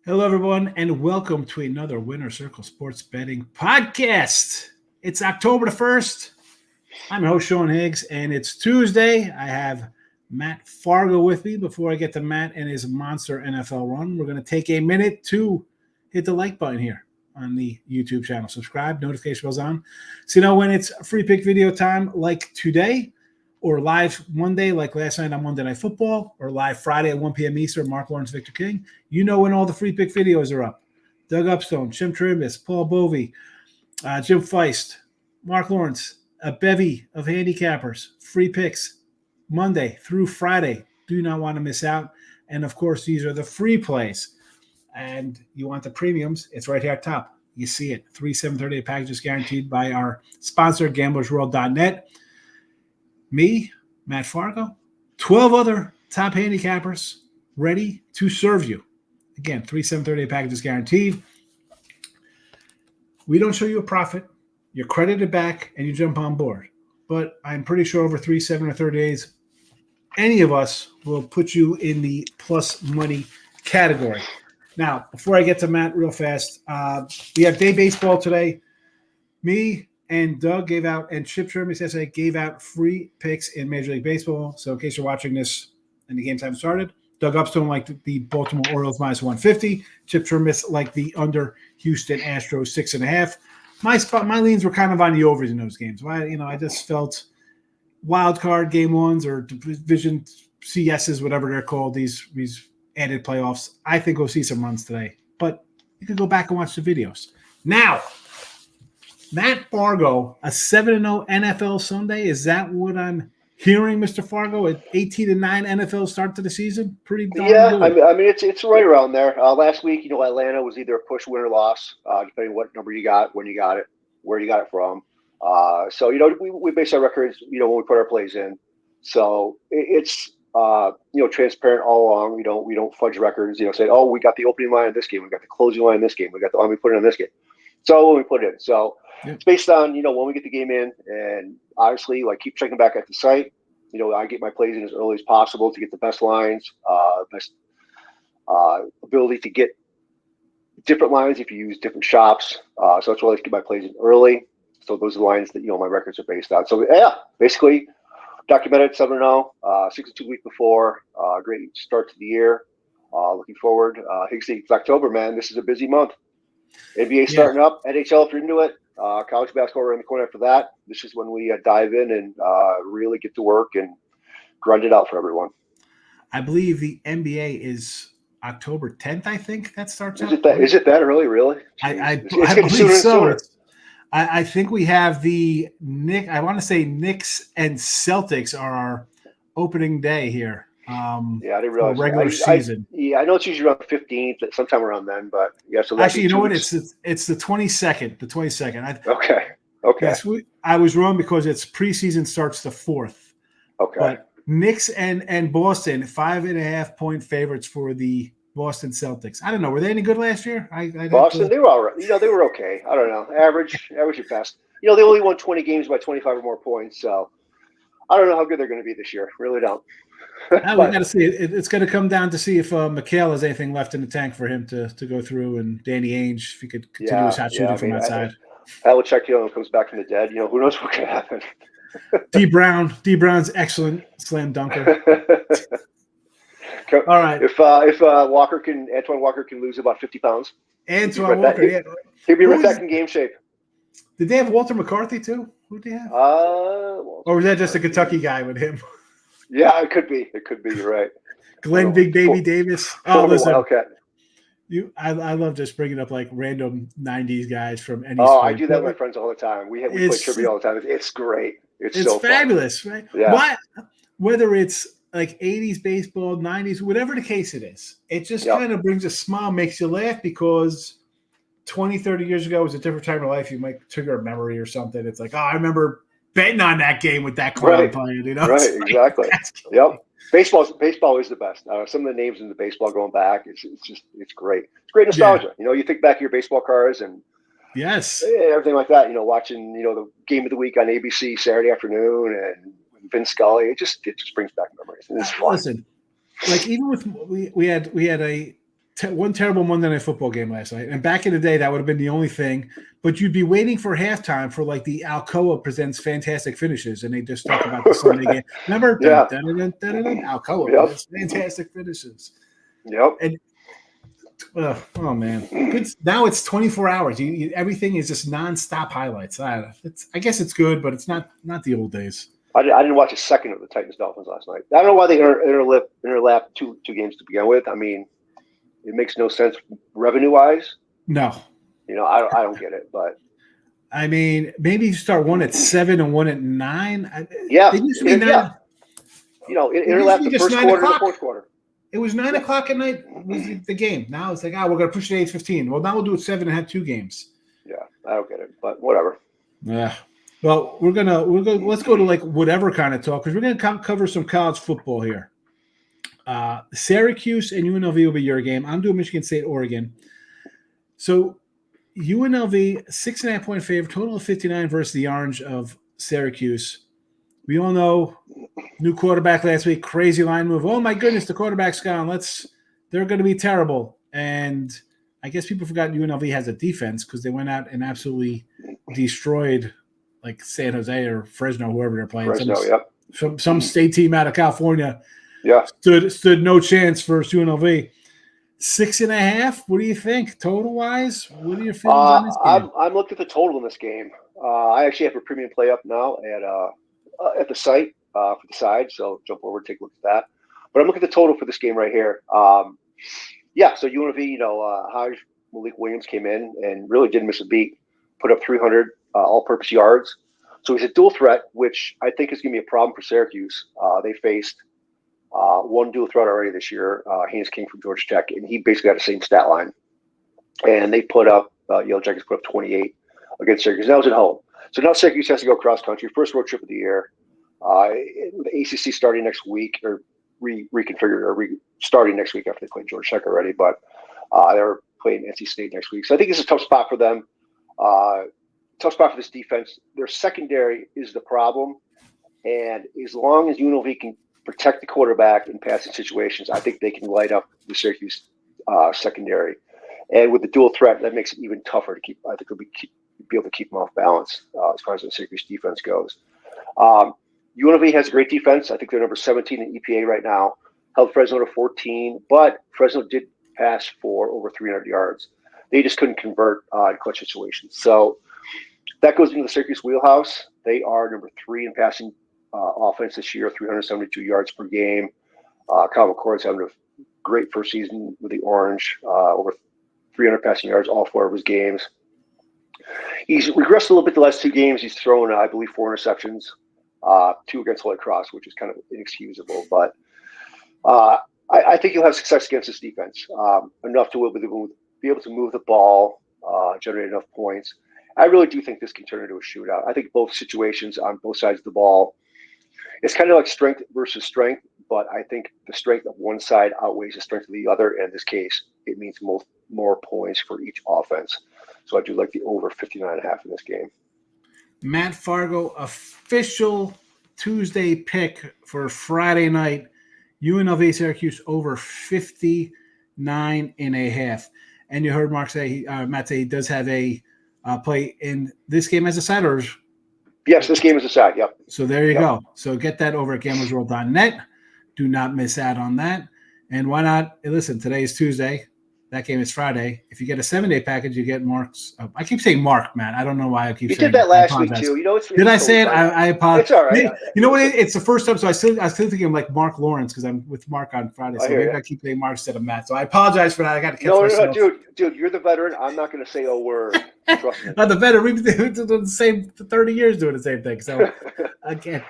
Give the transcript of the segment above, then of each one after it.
Hello, everyone, and welcome to another Winner Circle Sports Betting Podcast. It's October the 1st. I'm your host, Sean Higgs, and it's Tuesday. I have Matt Fargo with me. Before I get to Matt and his monster NFL run, we're going to take a minute to hit the like button here on the YouTube channel. Subscribe, notification bells on. So you know when it's free pick video time like today, or live Monday like last night on Monday Night Football, or live Friday at 1 p.m. Eastern, Mark Lawrence, Victor King. You know when all the free pick videos are up. Doug Upstone, Jim Trimbus, Paul Bovey, Jim Feist, Mark Lawrence, a bevy of handicappers, free picks Monday through Friday. Do not want to miss out. And, of course, these are the free plays. And you want the premiums, it's right here at top. You see it. 3/7/38 packages guaranteed by our sponsor, gamblersWORLD.net. Me, Matt Fargo, 12 other top handicappers ready to serve you. Again, 3/7/38 packages guaranteed. We don't show you a profit. You're credited back and you jump on board. But I'm pretty sure over 3, 7, or 30 days, any of us will put you in the plus money category. Now, before I get to Matt real fast, we have day baseball today. Me and Doug gave out, and Chip Trimbus yesterday gave out free picks in Major League Baseball. So in case you're watching this and the game time started, Doug Upstone liked the Baltimore Orioles minus 150. Chip Trimbus liked the under Houston Astros 6.5. My leans were kind of on the overs in those games. I just felt wild card game ones or division CSs, whatever they're called, these added playoffs. I think we'll see some runs today. But you can go back and watch the videos. Now, Matt Fargo, a 7-0 NFL Sunday. Is that what I'm hearing, Mr. Fargo? At 18-9 NFL start to the season? Pretty darn good. I mean it's right around there. Last week, Atlanta was either a push win or loss, depending what number you got, when you got it, where you got it from. So we base our records, when we put our plays in. So it's transparent all along. We don't fudge records. Say, oh, we got the opening line in this game, we got the closing line in this game, we got the line we put it in this game. So when we put it in, so. Yeah. It's based on, when we get the game in, and obviously, keep checking back at the site. I get my plays in as early as possible to get the best lines, best ability to get different lines if you use different shops. So that's why I like to get my plays in early. So those are the lines that, my records are based on. So, yeah, basically, documented 7-0, 62 week before, great start to the year. Looking forward. Higgs, it's October, man. This is a busy month. NBA starting up, NHL if you're into it. College basketball around the corner after that. This is when we dive in and really get to work and grind it out for everyone. I believe the NBA is October 10th, I think that starts out. Is it that early, really? I believe so. I think we have the I want to say Knicks and Celtics are our opening day here. I didn't realize regular season. I know it's usually around the 15th, sometime around then. But yeah, so actually, you know what? It's the 22nd. The 22nd. Okay. Yes, I was wrong because it's preseason starts the 4th. Okay. But Knicks and Boston 5.5 point favorites for the Boston Celtics. I don't know. Were they any good last year? Boston, they were all right. They were okay. I don't know. Average at best. They only won 20 games by 25 or more points. So I don't know how good they're going to be this year. Really don't. We got to see. It's going to come down to see if McHale has anything left in the tank for him to go through, and Danny Ainge, if he could continue his hot shooting from outside. Belichick, comes back from the dead. Who knows what could happen. D. Brown's excellent slam dunker. All right. If Antoine Walker can lose about 50 pounds, Antoine Walker, he'll be right back in game shape. Did they have Walter McCarthy too? Who did they have? Or was that just a Kentucky guy with him? Yeah, it could be. You're right. Glenn Big Baby Davis. Oh, listen. Okay. I love just bringing up '90s guys from any. Oh, I do that with my friends all the time. We play trivia all the time. It's great. It's so fabulous, fun. Right? Yeah. Whether it's '80s baseball, '90s, whatever the case it is, it just kind of brings a smile, makes you laugh because 20, 30 years ago was a different time of life. You might trigger a memory or something. It's like, I remember betting on that game with that clown playing, Right, exactly. Yep. Baseball is the best. Some of the names in the baseball going back, it's great. It's great nostalgia. Yeah. You think back to your baseball cards and everything like that. Watching the game of the week on ABC Saturday afternoon and Vince Scully. It just brings back memories. And it's fun. Listen, even with we had a one terrible Monday Night Football game last night. And back in the day, that would have been the only thing. But you'd be waiting for halftime for like the Alcoa presents fantastic finishes, and they just talk about the Sunday game. Remember? Yeah. Alcoa presents fantastic finishes. Yep. And oh man, good. Now it's 24 hours. Everything is just nonstop highlights. I guess it's good, but it's not the old days. I didn't watch a second of the Titans Dolphins last night. I don't know why they interlap two games to begin with. I mean, it makes no sense revenue wise. No. I don't get it, but I mean, maybe you start one at 7 and one at 9. Yeah, they used to be 9. Yeah. It interlapped the first quarter and the fourth quarter. It was 9 o'clock at night was the game. Now it's like, we're gonna push it to 8:15. Well, now we'll do it 7 and have 2 games. Yeah, I don't get it, but whatever. Yeah. Well, let's go to like whatever kind of talk, because we're gonna cover some college football here. Syracuse and UNLV will be your game. I'm doing Michigan State, Oregon. So UNLV 6.5 point favorite, total of 59 versus the Orange of Syracuse. We all know new quarterback last week, crazy line move. Oh my goodness, the quarterback's gone. They're going to be terrible. And I guess people forgot UNLV has a defense because they went out and absolutely destroyed like San Jose or Fresno, whoever they're playing. Some state team out of California. Yeah, stood no chance for UNLV. 6.5. What do you think total wise? What are your feelings on this game? I'm looking at the total in this game. I actually have a premium play up now at the site for the side, so jump over and take a look at that. But I'm looking at the total for this game right here. So UNLV, Higgs, Malik Williams came in and really didn't miss a beat. Put up 300 all-purpose yards. So he's a dual threat, which I think is going to be a problem for Syracuse. They faced one dual threat already this year, Haynes King from Georgia Tech, and he basically got the same stat line. And they put up, Yellow Jackets put up 28 against Syracuse. That was at home. So now Syracuse has to go cross country, first road trip of the year. The ACC starting next week, or reconfigured, or starting next week after they played Georgia Tech already. But they're playing NC State next week. So I think it's a tough spot for them. Tough spot for this defense. Their secondary is the problem. And as long as UNLV can protect the quarterback in passing situations, I think they can light up the Syracuse secondary. And with the dual threat, that makes it even tougher to keep. I think they'll be able to keep them off balance as far as the Syracuse defense goes. UNLV has a great defense. I think they're number 17 in EPA right now. Held Fresno to 14, but Fresno did pass for over 300 yards. They just couldn't convert in clutch situations. So that goes into the Syracuse wheelhouse. They are number 3 in passing offense this year, 372 yards per game. Kyle McCord's having a great first season with the Orange, over 300 passing yards all 4 of his games. He's regressed a little bit the last 2 games. He's thrown, I believe, 4 interceptions, 2 against Holy Cross, which is kind of inexcusable. But I think he'll have success against this defense, enough to be able to move the ball, generate enough points. I really do think this can turn into a shootout. I think both situations on both sides of the ball, it's kind of like strength versus strength, but I think the strength of one side outweighs the strength of the other. And in this case, it means more points for each offense. So I do like the over 59.5 in this game. Matt Fargo, official Tuesday pick for Friday night. UNLV Syracuse over 59.5. And you heard Matt say he does have a play in this game as a side, or yes, this game is a side. Yep. So there you go. So get that over at gamblersWORLD.net. Do not miss out on that. And why not? Listen, today is Tuesday. That game is Friday. If you get a 7-day package, you get Mark's. I keep saying Mark, man. I don't know why I keep saying. You did that last week too. Did I say it? I apologize. It's all right. You know what? It's the first time, so I still thinking of like Mark Lawrence because I'm with Mark on Friday. So maybe I keep saying Mark instead of Matt. So I apologize for that. I got to catch myself. No, dude, you're the veteran. I'm not going to say a word. Trust me. Not the veteran. We've been doing the same 30 years doing the same thing. So again,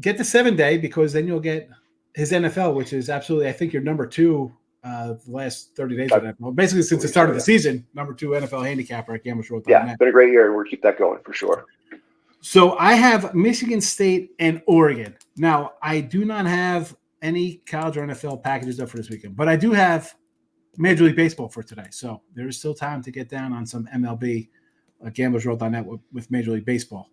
get the 7-day because then you'll get his NFL, which is absolutely. I think you're number 2. The last 30 days of that. Well, basically since the start of the season, number 2 NFL handicapper at gamblersWORLD.net. Yeah, it's been a great year, and we'll keep that going for sure. So I have Michigan State and Oregon. Now, I do not have any college or NFL packages up for this weekend, but I do have Major League Baseball for today. So there is still time to get down on some MLB at gamblersWORLD.net with Major League Baseball.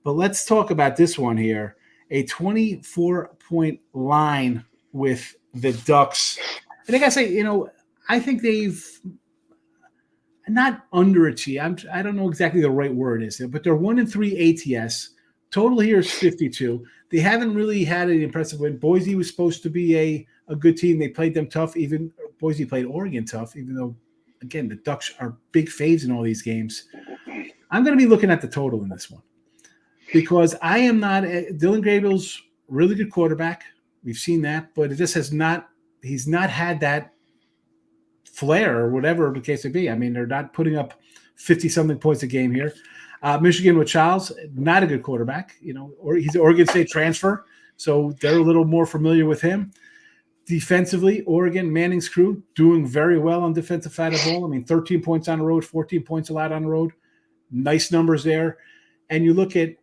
But let's talk about this one here. A 24-point line with the Ducks. And I got to say, I think they've not underachieved. I don't know exactly the right word is, but they're 1-3 ATS. Total here is 52. They haven't really had an impressive win. Boise was supposed to be a good team. They played them tough. Even Boise played Oregon tough, even though, again, the Ducks are big faves in all these games. I'm going to be looking at the total in this one because I am not – Dylan Grable's really good quarterback. We've seen that, but it just has not – he's not had that flair or whatever the case may be. I mean, they're not putting up 50-something points a game here. Michigan with Childs, not a good quarterback, or he's an Oregon State transfer, so they're a little more familiar with him. Defensively, Oregon, Manning's crew, doing very well on defensive side of the ball. I mean, 13 points on the road, 14 points allowed on the road. Nice numbers there. And you look at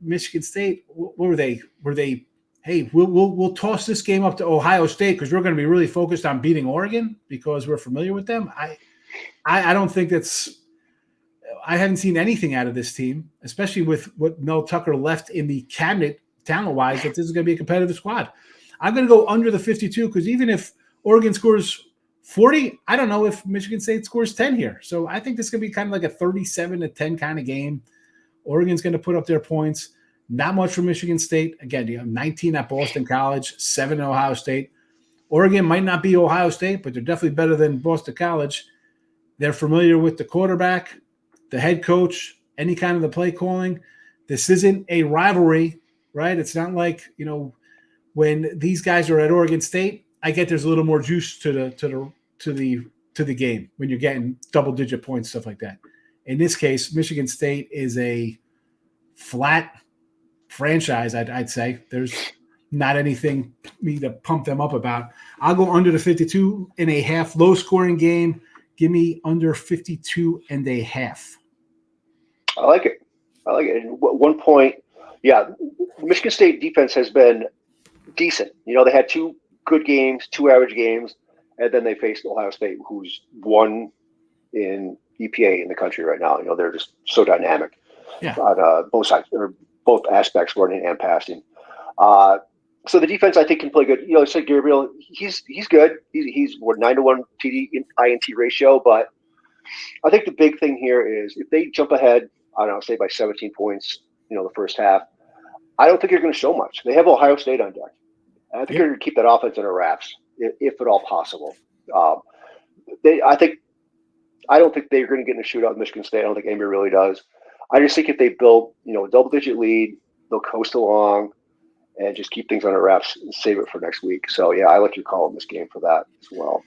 Michigan State, what were they? Hey, we'll toss this game up to Ohio State because we're going to be really focused on beating Oregon because we're familiar with them. I don't think that's – I haven't seen anything out of this team, especially with what Mel Tucker left in the cabinet talent-wise, that this is going to be a competitive squad. I'm going to go under the 52 because even if Oregon scores 40, I don't know if Michigan State scores 10 here. So I think this is going to be kind of like a 37-10 kind of game. Oregon's going to put up their points. Not much for Michigan State. Again, 19 at Boston College, 7 at Ohio State. Oregon might not be Ohio State, but they're definitely better than Boston College. They're familiar with the quarterback, the head coach, any kind of the play calling. This isn't a rivalry, right? It's not like, when these guys are at Oregon State, I get there's a little more juice to the game when you're getting double-digit points, stuff like that. In this case, Michigan State is a flat franchise, I'd say. There's not anything me to pump them up about. I'll go under the 52.5, low-scoring game. Give me under 52.5. I like it. And at one point, Michigan State defense has been decent. They had 2 good games, 2 average games, and then they faced Ohio State, who's one in EPA in the country right now. They're just so dynamic on both sides, or both aspects, running and passing. So the defense, I think, can play good. It's like Gabriel, he's good. He's 9-to-1 TD INT ratio, but I think the big thing here is if they jump ahead, I don't know, say by 17 points, the first half, I don't think they're going to show much. They have Ohio State on deck. And I think they're going to keep that offense under wraps, if at all possible. I don't think they're going to get in a shootout with Michigan State. I don't think anybody really does. I just think if they build, a double-digit lead, they'll coast along and just keep things under wraps and save it for next week. So, I like your call in this game for that as well.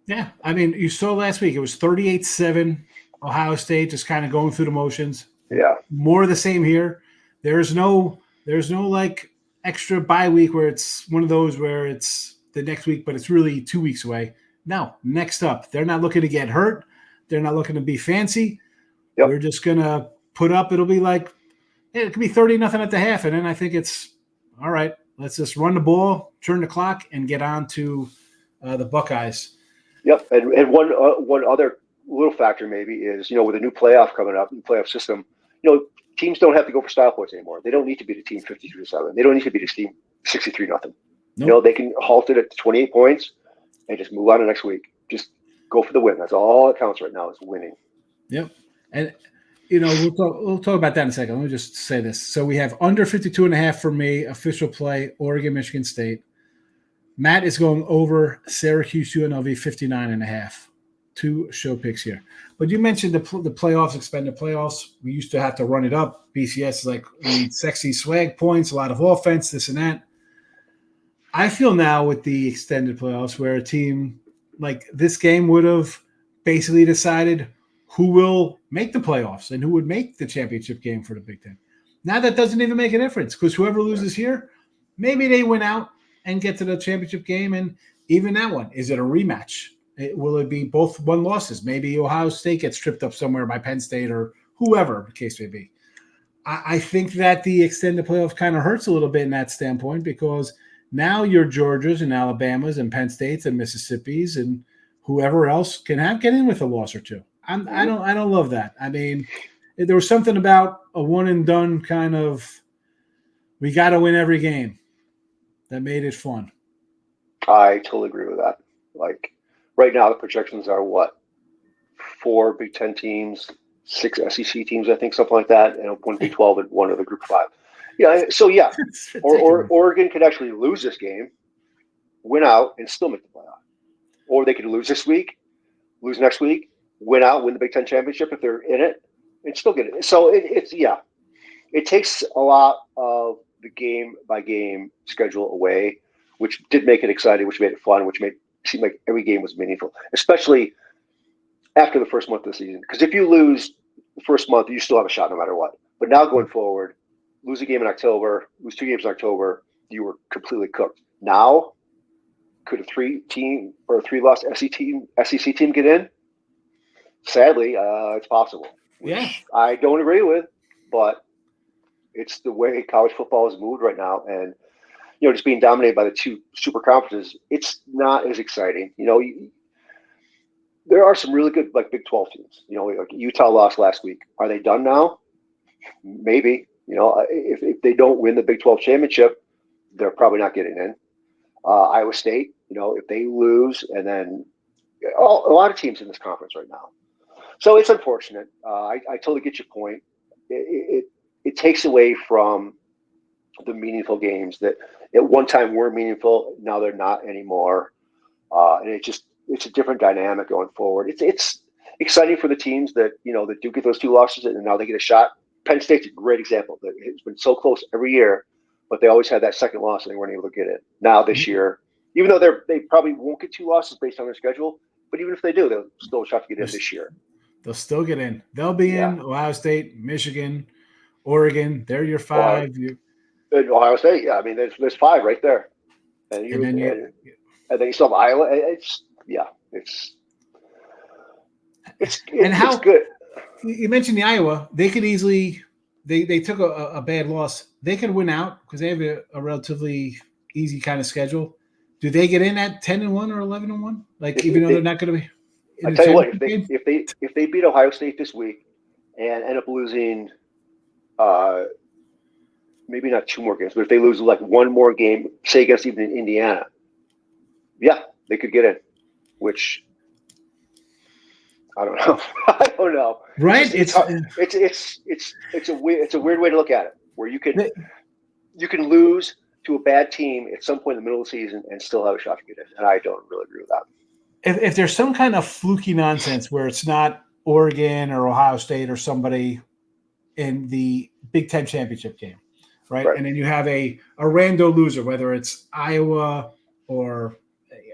Yeah, I mean, you saw last week, it was 38-7, Ohio State just kind of going through the motions. Yeah. More of the same here. There's no like extra bye week where it's one of those where it's the next week, but it's really 2 weeks away. No, next up. They're not looking to get hurt. They're not looking to be fancy. Yep. We're just going to put up. It'll be like, it could be 30-0 at the half. And then I think it's, all right, let's just run the ball, turn the clock, and get on to the Buckeyes. Yep. And one other little factor maybe is, with a new playoff coming up, new playoff system, teams don't have to go for style points anymore. They don't need to beat a team 52-7. They don't need to beat a team 63-0. Nope. They can halt it at 28 points and just move on to next week. Just go for the win. That's all that counts right now is winning. Yep. And, we'll talk about that in a second. Let me just say this. So we have under 52.5 for me, official play, Oregon, Michigan State. Matt is going over Syracuse UNLV 59.5. 2 show picks here. But you mentioned the playoffs, expanded playoffs. We used to have to run it up. BCS is like, we need sexy swag points, a lot of offense, this and that. I feel now with the extended playoffs where a team like this game would have basically decided who will make the playoffs and who would make the championship game for the Big Ten. Now that doesn't even make a difference because whoever loses here, maybe they win out and get to the championship game. And even that one, is it a rematch? Will it be both one losses? Maybe Ohio State gets tripped up somewhere by Penn State or whoever the case may be. I think that the extended playoff kind of hurts a little bit in that standpoint because now your Georgias and Alabamas and Penn States and Mississippis and whoever else can get in with a loss or two. I don't love that. I mean, there was something about a one and done kind of, we got to win every game that made it fun. I totally agree with that. Like, right now the projections are what? 4 Big Ten teams, 6 SEC teams, I think, something like that, and one Big 12 and one of the Group 5. Yeah, so yeah, or Oregon could actually lose this game, win out, and still make the playoff. Or they could lose this week, lose next week, win out, win the Big Ten championship if they're in it, and still get it. So it takes a lot of the game by game schedule away, which did make it exciting, which made it fun, which made it seem like every game was meaningful, especially after the first month of the season. Because if you lose the first month, you still have a shot no matter what. But now going forward, lose a game in October, lose 2 games in October, you were completely cooked. Now, could a 3-loss SEC team get in? Sadly, it's possible. Yeah, I don't agree with, but it's the way college football is moved right now, and just being dominated by the 2 super conferences, it's not as exciting. There are some really good Big 12 teams. Like Utah lost last week. Are they done now? Maybe. If they don't win the Big 12 championship, they're probably not getting in. Iowa State, if they lose, and then a lot of teams in this conference right now. So it's unfortunate. I totally get your point. It takes away from the meaningful games that at one time were meaningful. Now they're not anymore. And it's a different dynamic going forward. It's exciting for the teams that do get those 2 losses and now they get a shot. Penn State's a great example. It's been so close every year, but they always had that second loss and they weren't able to get it. Now this year, even though they probably won't get 2 losses based on their schedule, but even if they do, they'll still try to get in this year. They'll still get in. They'll be in Ohio State, Michigan, Oregon. They're your 5. Ohio State, yeah. I mean, there's 5 right there, and then you still have Iowa. It's good. You mentioned the Iowa. They could easily they took a bad loss. They could win out because they have a relatively easy kind of schedule. Do they get in at 10-1 or 11-1? Even though they're not going to be. I tell you what, if they beat Ohio State this week and end up losing, maybe not 2 more games, but if they lose 1 more game, say against even Indiana, they could get in. Which I don't know. I don't know. Right? It's a weird way to look at it, where you can lose to a bad team at some point in the middle of the season and still have a shot to get in, and I don't really agree with that. If there's some kind of fluky nonsense where it's not Oregon or Ohio State or somebody in the Big Ten championship game, right? And then you have a rando loser, whether it's Iowa or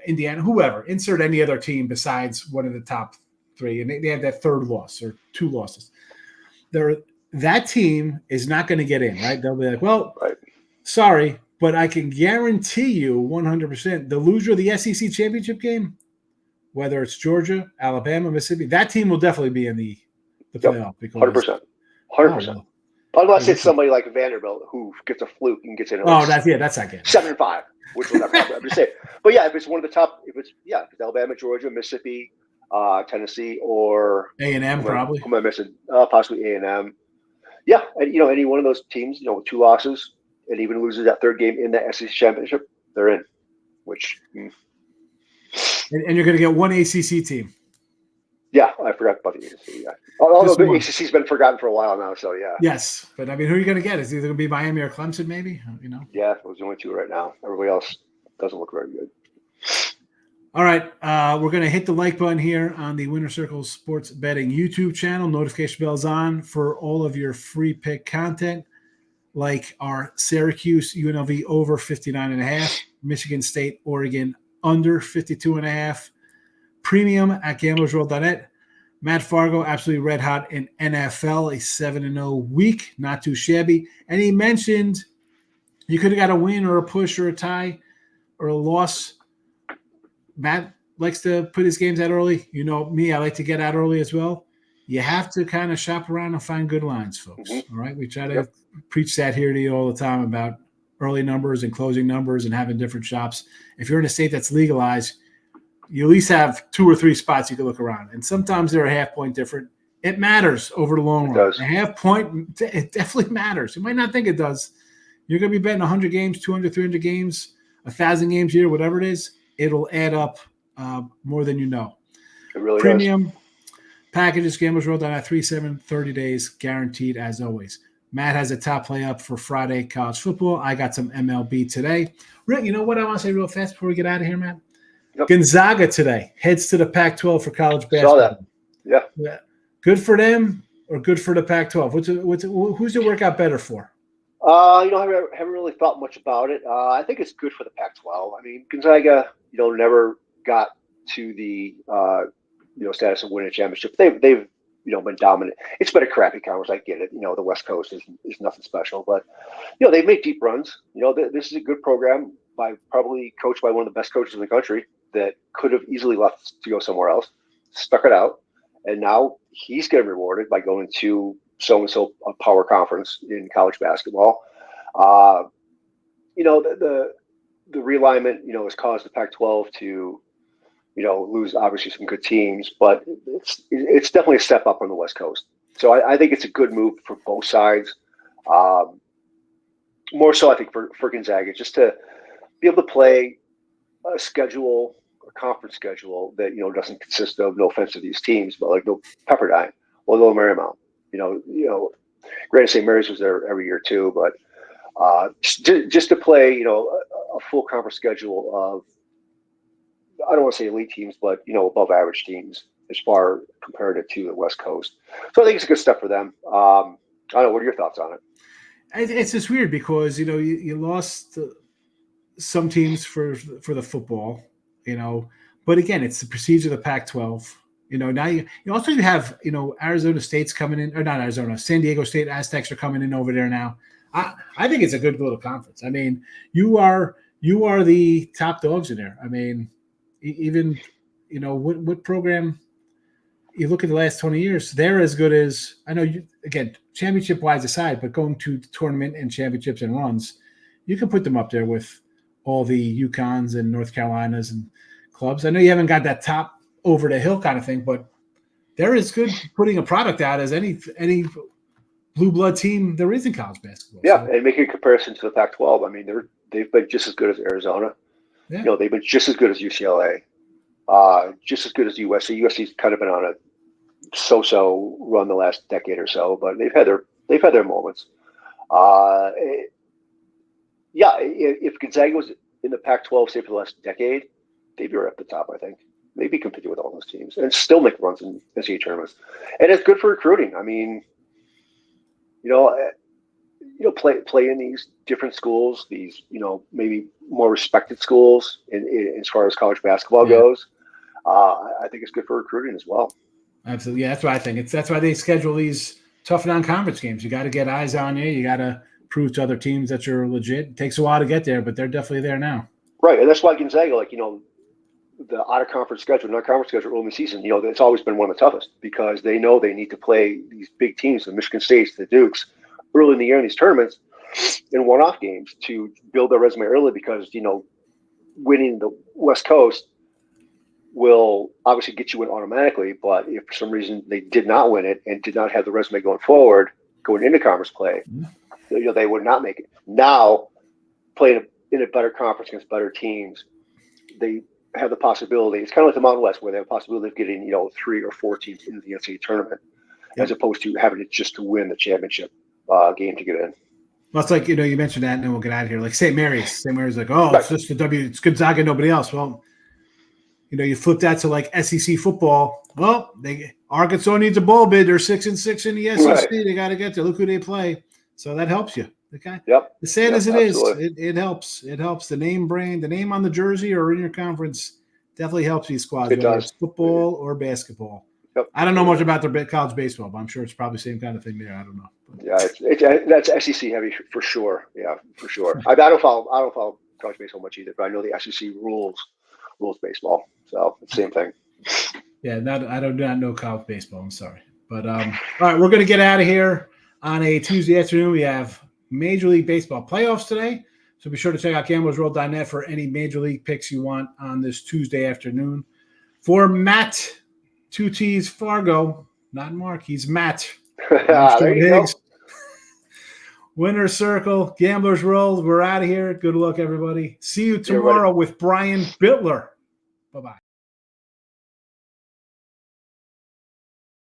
Indiana, whoever, insert any other team besides one of the top 3, and they have that 3rd loss or 2 losses. That team is not going to get in, right? They'll be like, well, sorry, but I can guarantee you 100% the loser of the SEC championship game, whether it's Georgia, Alabama, Mississippi, that team will definitely be in the playoff. 100%. 100%. Unless it's somebody like Vanderbilt who gets a fluke and gets in. That's not good. 7-5, which will never happen. I'm just saying. But if it's one of the top, if it's Alabama, Georgia, Mississippi, Tennessee, or A&M probably. Who am I missing? Possibly A&M. Yeah, and any one of those teams, with 2 losses, and even loses that 3rd game in the SEC championship, they're in. Which. And you're going to get 1 ACC team. Yeah, I forgot about the ACC. Yeah. Although the ACC's been forgotten for a while now, so yeah. Yes, but I mean, who are you going to get? Is it either going to be Miami or Clemson, maybe? Yeah, those are the only 2 right now. Everybody else doesn't look very good. All right, we're going to hit the like button here on the Winner Circle Sports Betting YouTube channel. Notification bells on for all of your free pick content, like our Syracuse UNLV over 59.5, Michigan State Oregon under 52.5, premium at gamblersworld.net. Matt Fargo, absolutely red hot in NFL, a 7-0 week, not too shabby. And he mentioned you could have got a win or a push or a tie or a loss. Matt likes to put his games out early. You know me, I like to get out early as well. You have to kind of shop around and find good lines, folks. All right, we try to preach that here to you all the time about early numbers and closing numbers and having different shops. If you're in a state that's legalized, you at least have 2 or 3 spots you can look around. And sometimes they're a half point different. It matters over the long run. A half point, it definitely matters. You might not think it does. You're going to be betting 100 games, 200, 300 games, 1,000 games a year, whatever it is. It'll add up more than you know. It really Premium packages, gamblersWORLD.net, 30 days guaranteed as always. Matt has a top play up for Friday college football. I got some MLB today. Rick, you know what I want to say real fast before we get out of here, Matt? Yep. Gonzaga today heads to the Pac-12 for college basketball. Saw that. Yeah. Good for them or good for the Pac-12? Who's it work out better for? I haven't really thought much about it. I think it's good for the Pac-12. I mean, Gonzaga, never got to the status of winning a championship. They've been dominant. It's been a crappy conference. I get it. The West Coast is nothing special, but they've made deep runs. This is a good program probably coached by one of the best coaches in the country that could have easily left to go somewhere else, stuck it out, and now he's getting rewarded by going to so-and-so a power conference in college basketball. The realignment, has caused the Pac-12 to, lose obviously some good teams, but it's definitely a step up on the West Coast. So I think it's a good move for both sides. More so, I think for Gonzaga, just to be able to play a conference schedule that doesn't consist of, no offense to these teams, but like no Pepperdine or Little Marymount. Granted, St. Mary's was there every year too, but just to play, a full conference schedule of, I don't want to say elite teams, but above average teams as far compared to the West Coast. So I think it's a good step for them. I don't know. What are your thoughts on it? It's just weird because you lost some teams for the football, but again, it's the prestige of the Pac-12. Now you also have Arizona State's coming in, or not Arizona, San Diego State Aztecs are coming in over there now. I think it's a good little conference. I mean, you are the top dogs in there. I mean, even what program you look at the last 20 years, they're as good as, I know you, again, championship wise aside, but going to the tournament and championships and runs, you can put them up there with all the UConns and North Carolinas and clubs. I know you haven't got that top over the hill kind of thing, but they're as good putting a product out as any blue blood team there is in college basketball. Yeah, so. And making a comparison to the Pac-12, I mean, they've been just as good as Arizona. Yeah. They've been just as good as UCLA, just as good as USC. USC's kind of been on a so-so run the last decade or so, but they've had their moments. If Gonzaga was in the Pac-12, say for the last decade, they'd be right up the top, I think. They'd be competing with all those teams and still make runs in NCAA tournaments. And it's good for recruiting. I mean, play in these different schools, these, maybe more respected schools as far as college basketball goes. I think it's good for recruiting as well. Absolutely. Yeah, that's what I think. That's why they schedule these tough non-conference games. You got to get eyes on you. You got to prove to other teams that you're legit. It takes a while to get there, but they're definitely there now. Right. And that's why Gonzaga, the out-of-conference schedule, non-conference schedule early in the season, it's always been one of the toughest because they know they need to play these big teams, the Michigan States, the Dukes, early in the year in these tournaments in one-off games to build their resume early because, winning the West Coast will obviously get you in automatically, but if for some reason they did not win it and did not have the resume going forward, going into conference play, they would not make it. Now, playing in a better conference against better teams, they have the possibility. It's kind of like the Mountain West, where they have the possibility of getting 3 or 4 teams into the NCAA tournament, as opposed to having it just to win the championship game to get in. Well, it's like you mentioned that, and then we'll get out of here. Like St. Mary's like, oh, it's just the W. It's Gonzaga, nobody else. Well, you flip that to like SEC football. Well, Arkansas needs a bowl bid. They're 6-6 in the SEC. Right. They got to get there. Look who they play. So that helps you. Okay. Yep. As sad as it absolutely. is, it helps. It helps. The name on the jersey or in your conference definitely helps these squads, whether it's football or basketball. Yep. I don't know much about their college baseball, but I'm sure it's probably the same kind of thing there. I don't know. Yeah, that's SEC heavy for sure. Yeah, for sure. I don't follow college baseball much either, but I know the SEC rules baseball, so it's the same thing. Yeah, I do not know college baseball. I'm sorry, but all right, we're gonna get out of here on a Tuesday afternoon. We have Major League Baseball playoffs today, so be sure to check out gamblersWORLD.net for any Major League picks you want on this Tuesday afternoon. For Matt, 2 T's Fargo, not Mark, he's Matt. There you Higgs. go. Winner Circle, Gamblers World. We're out of here. Good luck, everybody. See you tomorrow with Brian Bittler. Bye-bye.